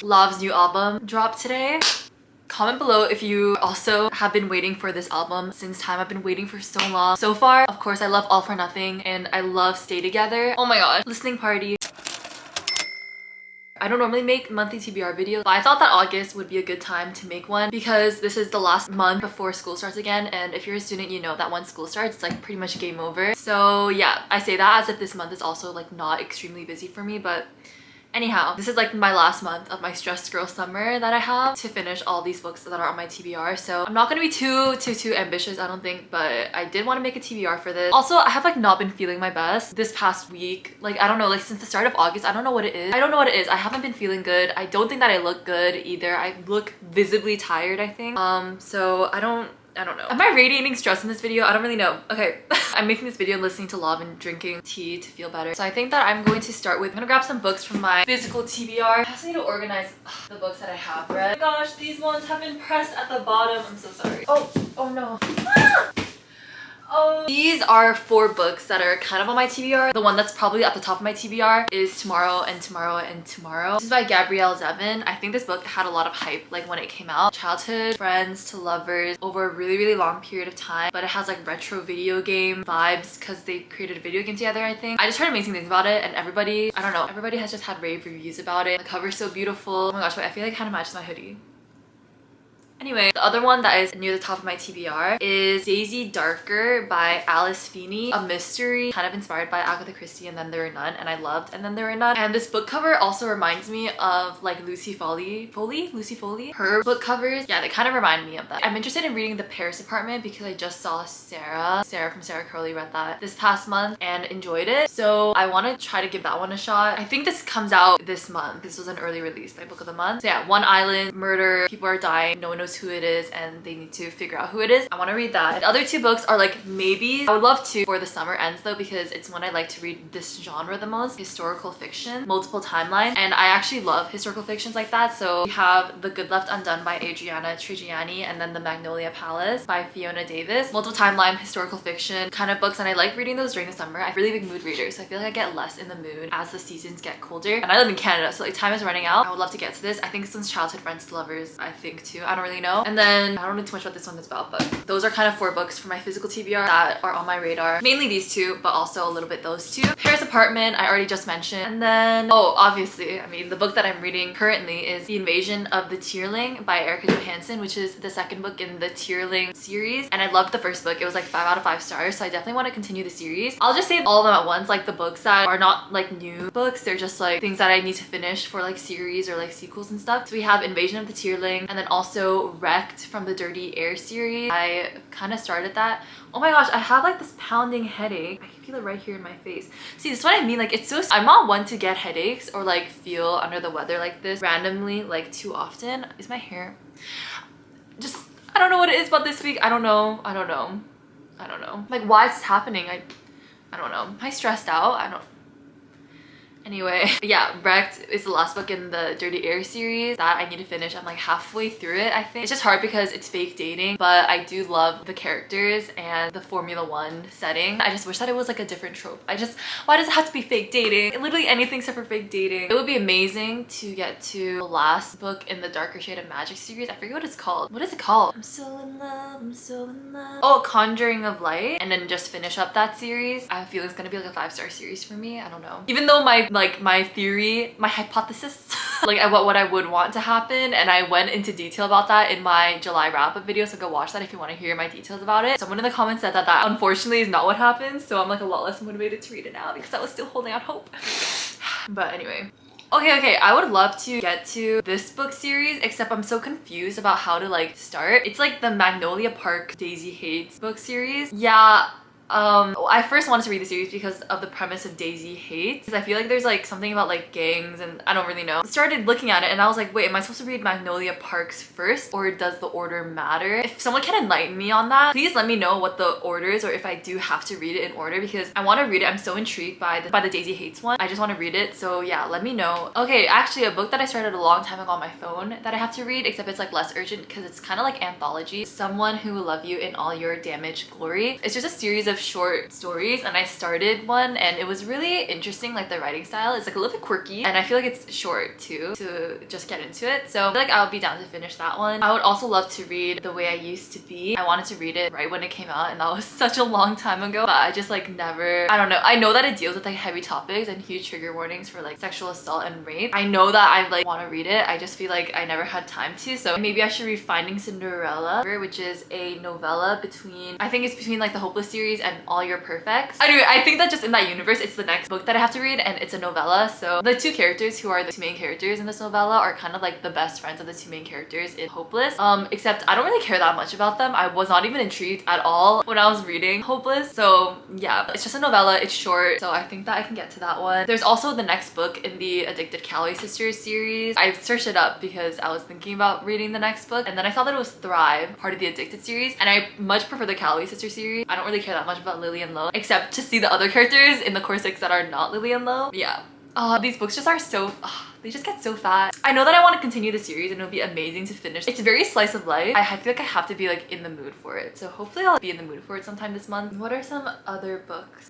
Lauve's new album dropped today. Comment below if you also have been waiting for this album since time. I've been waiting for so long. So far, of course, I love All for Nothing and I love Stay Together. Oh my god, listening party. I don't normally make monthly TBR videos, but I thought that August would be a good time to make one because this is the last month before school starts again, and if you're a student, you know that once school starts, it's like pretty much game over. So yeah, I say that as if this month is also like not extremely busy for me, but anyhow, this is like my last month of my stressed girl summer that I have to finish all these books that are on my TBR. So I'm not gonna be too ambitious, I don't think, but I did want to make a TBR for this. Also, I have like not been feeling my best this past week. Like, I don't know, like since the start of August, I don't know what it is. I haven't been feeling good. I don't think that I look good either. I look visibly tired, I think. So I don't know. Am I radiating stress in this video? I don't really know. Okay, I'm making this video listening to Lauve and drinking tea to feel better. So I think that I'm going to start with, I'm gonna grab some books from my physical TBR. I also need to organize the books that I have read. Oh my gosh, these ones have been pressed at the bottom. I'm so sorry. Oh no. Ah! Oh, these are 4 books that are kind of on my TBR. The one that's probably at the top of my TBR is Tomorrow and Tomorrow and Tomorrow. This is by Gabrielle Zevin. I think this book had a lot of hype like when it came out. Childhood friends to lovers over a really long period of time, but it has like retro video game vibes because they created a video game together, I think. I just heard amazing things about it, and everybody, I don't know, everybody has just had rave reviews about it. The cover's so beautiful. Oh my gosh, wait, I feel like it kind of matches my hoodie. Anyway, the other one that is near the top of my TBR is Daisy Darker by Alice Feeney, a mystery kind of inspired by Agatha Christie and Then There Were None, and I loved And Then There Were None. And this book cover also reminds me of like Lucy Foley? Her book covers, yeah, they kind of remind me of that. I'm interested in reading The Paris Apartment because I just saw Sarah from Sarah Curley read that this past month and enjoyed it. So I want to try to give that one a shot. I think this comes out this month. This was an early release by Book of the Month. So yeah, One Island, murder, people are dying, no one knows who it is and they need to figure out who it is. I want to read that. The other 2 books are like maybe. I would love to before the summer ends though, because it's when I like to read this genre the most. Historical fiction, multiple timelines, and I actually love historical fictions like that. So we have The Good Left Undone by Adriana Trigiani, and then The Magnolia Palace by Fiona Davis. Multiple timeline historical fiction kind of books, and I like reading those during the summer. I'm a really big mood reader, so I feel like I get less in the mood as the seasons get colder. And I live in Canada, so like time is running out. I would love to get to this. I think this one's Childhood Friends to Lovers, I think too. I don't really know. And then I don't know too much what this one is about, but those are kind of 4 books for my physical TBR that are on my radar. Mainly these 2, but also a little bit those 2. Paris Apartment, I already just mentioned. And then, oh, obviously, I mean, the book that I'm reading currently is The Invasion of the Tierling by Erica Johansson, which is the second book in the Tierling series. And I loved the first book. It was like 5 out of 5 stars, so I definitely want to continue the series. I'll just save all of them at once, like the books that are not like new books. They're just like things that I need to finish for like series or like sequels and stuff. So we have Invasion of the Tierling, and then also Wrecked from the Dirty Air series. I kind of started that. Oh my gosh, I have like this pounding headache. I can feel it right here in my face. See, this is what I mean. Like, it's so, I'm not one to get headaches or like feel under the weather like this randomly, like too often. Is my hair just, I don't know what it is about this week. I don't know. Like, why is this happening? I don't know. Am I stressed out? I don't. Anyway, yeah, Wrecked is the last book in the Dirty Air series that I need to finish. I'm like halfway through it, I think. It's just hard because it's fake dating, but I do love the characters and the Formula One setting. I just wish that it was like a different trope. Why does it have to be fake dating? Literally anything except for fake dating. It would be amazing to get to the last book in the Darker Shade of Magic series. I forget what it's called. What is it called? I'm so in love, I'm so in love. Oh, Conjuring of Light. And then just finish up that series. I feel it's gonna be like a 5-star series for me. I don't know. Even though my theory, my hypothesis, like what I would want to happen, and I went into detail about that in my July wrap-up video, so go watch that if you want to hear my details about it. Someone in the comments said that unfortunately is not what happens, so I'm like a lot less motivated to read it now because I was still holding out hope. But anyway. Okay, I would love to get to this book series, except I'm so confused about how to like start. It's like the Magnolia Park Daisy Hates book series. Yeah, I first wanted to read the series because of the premise of Daisy Hates, because I feel like there's like something about like gangs and I don't really know. Started looking at it and I was like, wait, am I supposed to read Magnolia Parks first, or does the order matter? If someone can enlighten me on that, please let me know what the order is, or if I do have to read it in order, because I want to read it. I'm so intrigued by the Daisy Hates one. I just want to read it, so yeah, let me know. Okay, actually a book that I started a long time ago on my phone that I have to read, except it's like less urgent because it's kind of like anthology. Someone Who Will Love You in All Your Damaged Glory. It's just a series of short stories, and I started one and it was really interesting. Like the writing style is like a little bit quirky, and I feel like it's short too to just get into it. So I feel like I'll be down to finish that one. I would also love to read The Way I Used to Be. I wanted to read it right when it came out, and that was such a long time ago, but I just like never, I don't know. I know that it deals with like heavy topics and huge trigger warnings for like sexual assault and rape. I know that I like want to read it. I just feel like I never had time to. So maybe I should read Finding Cinderella, which is a novella between, I think it's between like the Hopeless series and All Your Perfects. Anyway, I think that just in that universe, it's the next book that I have to read, and it's a novella. So the two characters who are the two main characters in this novella are kind of like the best friends of the two main characters in Hopeless. Except I don't really care that much about them. I was not even intrigued at all when I was reading Hopeless. So yeah, it's just a novella. It's short, so I think that I can get to that one. There's also the next book in the Addicted Calloway Sisters series. I searched it up because I was thinking about reading the next book, and then I saw that it was Thrive, part of the Addicted series, and I much prefer the Calloway Sisters series. I don't really care that much about Lily and Lo, except to see the other characters in the Core 6 that are not Lily and Lo. Yeah. These books just are so, they just get so fat. I know that I want to continue the series and it'll be amazing to finish. It's very slice of life. I feel like I have to be like in the mood for it. So hopefully I'll be in the mood for it sometime this month. What are some other books?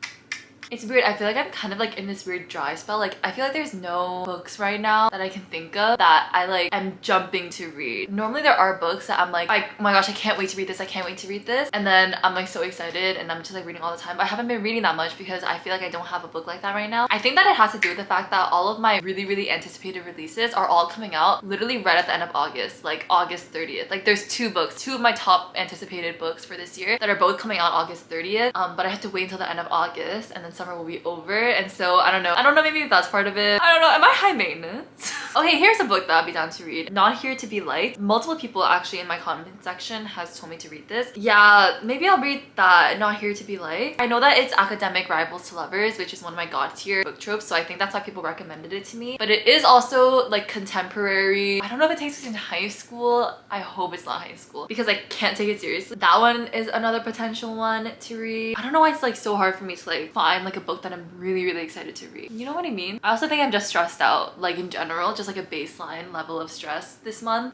It's weird. I feel like I'm kind of like in this weird dry spell. Like I feel like there's no books right now that I can think of that I like am jumping to read. Normally there are books that I'm like, oh my gosh, I can't wait to read this. I can't wait to read this. And then I'm like so excited and I'm just like reading all the time. But I haven't been reading that much because I feel like I don't have a book like that right now. I think that it has to do with the fact that all of my really anticipated releases are all coming out literally right at the end of August, like August 30th. Like there's two books, two of my top anticipated books for this year that are both coming out August 30th. But I have to wait until the end of August, and then summer will be over, and so I don't know, maybe that's part of it. I don't know, am I high maintenance? Okay, here's a book that I'll be down to read. Not Here to Be Liked. Multiple people actually in my comment section has told me to read this. Yeah, maybe I'll read that, Not Here to Be Liked. I know that it's academic rivals to lovers, which is one of my god tier book tropes, so I think that's why people recommended it to me. But it is also like contemporary. I don't know if it takes place in high school. I hope it's not high school because I can't take it seriously. That one is another potential one to read. I don't know why it's like so hard for me to like find like a book that I'm really excited to read. You know what I mean? I also think I'm just stressed out, like in general, just like a baseline level of stress this month.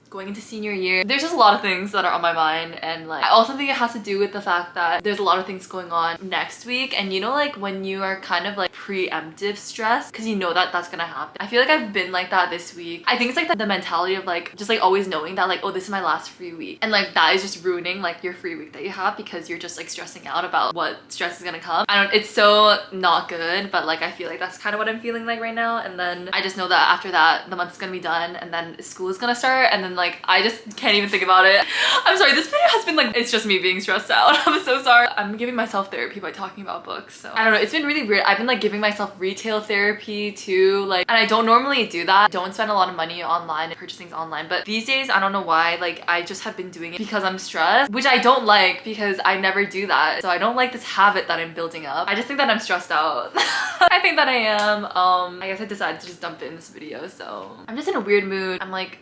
Going into senior year, there's just a lot of things that are on my mind, and like I also think it has to do with the fact that there's a lot of things going on next week, and you know, like when you are kind of like preemptive stress because you know that that's gonna happen. I feel like I've been like that this week. I think it's like the mentality of like just like always knowing that like, oh, this is my last free week, and like that is just ruining like your free week that you have because you're just like stressing out about what stress is gonna come. It's so not good, but like I feel like that's kind of what I'm feeling like right now. And then I just know that after that the month's gonna be done, and then school is gonna start, and then like I just can't even think about it. I'm sorry, this video has been like, it's just me being stressed out. I'm so sorry. I'm giving myself therapy by talking about books, so I don't know, it's been really weird. I've been like giving myself retail therapy too, like, and I don't normally do that. Don't spend a lot of money online and purchase things online, but these days I don't know why, like I just have been doing it because I'm stressed, which I don't like because I never do that. So I don't like this habit that I'm building up. I just think that I'm stressed out. I think that I am. I guess I decided to just dump it in this video, so I'm just in a weird mood. I'm like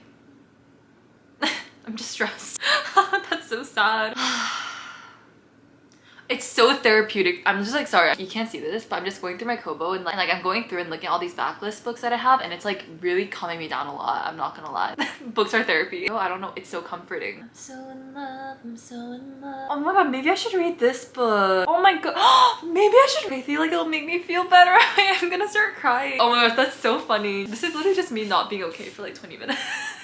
I'm just stressed. That's so sad. It's so therapeutic. I'm just like, sorry, you can't see this, but I'm just going through my Kobo and like I'm going through and looking at all these backlist books that I have, and it's like really calming me down a lot. I'm not gonna lie. Books are therapy. Oh, I don't know. It's so comforting. I'm so in love. I'm so in love. Oh my god, maybe I should read this book. Oh my god. Maybe I should. I feel like it'll make me feel better. I'm gonna start crying. Oh my gosh, that's so funny. This is literally just me not being okay for like 20 minutes.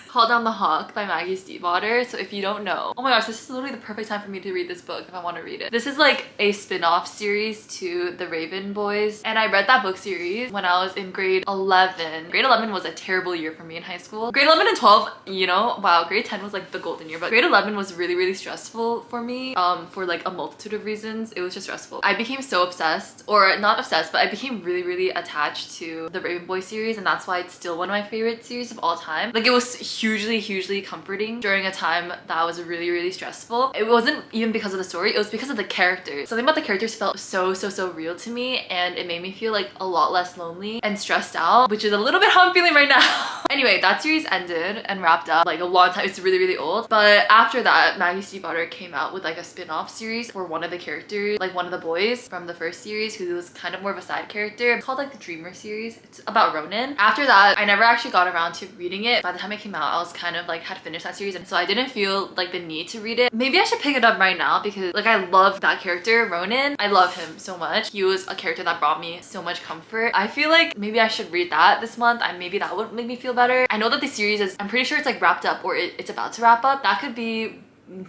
Call Down the Hawk by Maggie Stiefvater. So if you don't know, oh my gosh, this is literally the perfect time for me to read this book if I want to read it. This is like a spin-off series to The Raven Boys, and I read that book series when I was in grade 11. Grade 11 was a terrible year for me in high school. Grade 11 and 12, you know, wow, grade 10 was like the golden year, but grade 11 was really stressful for me for like a multitude of reasons. It was just stressful. I became so obsessed, or not obsessed, but I became really attached to the Raven Boys series, and that's why it's still one of my favorite series of all time. Like it was hugely comforting during a time that was really stressful. It wasn't even because of the story, it was because of the characters. Something about the characters felt so real to me, and it made me feel like a lot less lonely and stressed out, which is a little bit how I'm feeling right now. Anyway, that series ended and wrapped up like a long time. It's really, really old. But after that, Maggie C. Butter came out with like a spin-off series for one of the characters, like one of the boys from the first series who was kind of more of a side character. It's called like the Dreamer series. It's about Ronin. After that, I never actually got around to reading it. By the time it came out, I was kind of like had finished that series, and so I didn't feel like the need to read it. Maybe I should pick it up right now because like I love that character, Ronin. I love him so much. He was a character that brought me so much comfort. I feel like maybe I should read that this month, and maybe that would make me feel better. I know that the series is, I'm pretty sure it's like wrapped up, or it's about to wrap up. That could be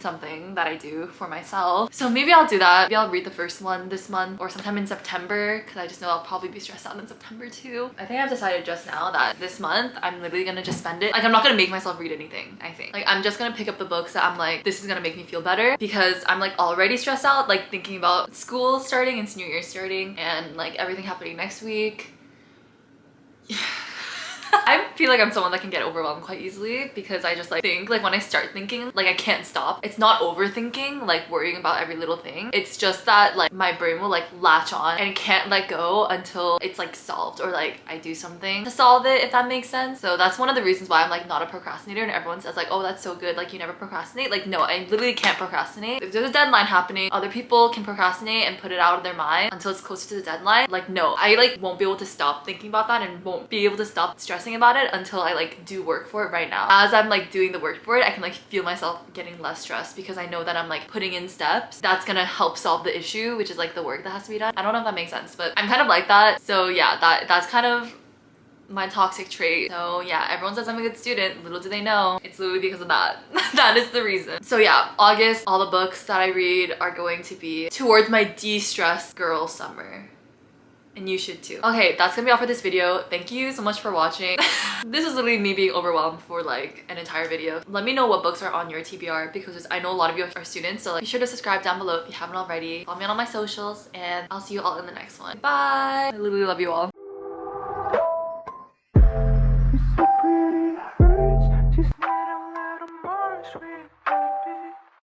something that I do for myself. So maybe I'll do that. Maybe I'll read the first one this month or sometime in September, because I just know I'll probably be stressed out in September too. I think I've decided just now that this month I'm literally gonna just spend it. Like I'm not gonna make myself read anything, I think. Like I'm just gonna pick up the books that I'm like, this is gonna make me feel better, because I'm like already stressed out, like thinking about school starting and senior year starting and like everything happening next week. I feel like I'm someone that can get overwhelmed quite easily, because I just like think, like when I start thinking, like I can't stop. It's not overthinking, like worrying about every little thing. It's just that like my brain will like latch on and can't let go until it's like solved, or like I do something to solve it, if that makes sense. So that's one of the reasons why I'm like not a procrastinator, and everyone says like, oh, that's so good, like you never procrastinate. Like no, I literally can't procrastinate. If there's a deadline happening, other people can procrastinate and put it out of their mind until it's closer to the deadline. Like no, I like won't be able to stop thinking about that and won't be able to stop stressing about it until I like do work for it right now. As I'm like doing the work for it, I can like feel myself getting less stressed, because I know that I'm like putting in steps that's gonna help solve the issue, which is like the work that has to be done. I don't know if that makes sense, but I'm kind of like that. So yeah, that's kind of my toxic trait. So yeah, everyone says I'm a good student. Little do they know, it's literally because of that. That is the reason. So yeah, August, all the books that I read are going to be towards my de-stress girl summer. And you should too. Okay, that's gonna be all for this video. Thank you so much for watching. This is literally me being overwhelmed for like an entire video. Let me know what books are on your TBR, because I know a lot of you are students, so like, be sure to subscribe down below if you haven't already. Follow me on all my socials, and I'll see you all in the next one. Bye! I literally love you all.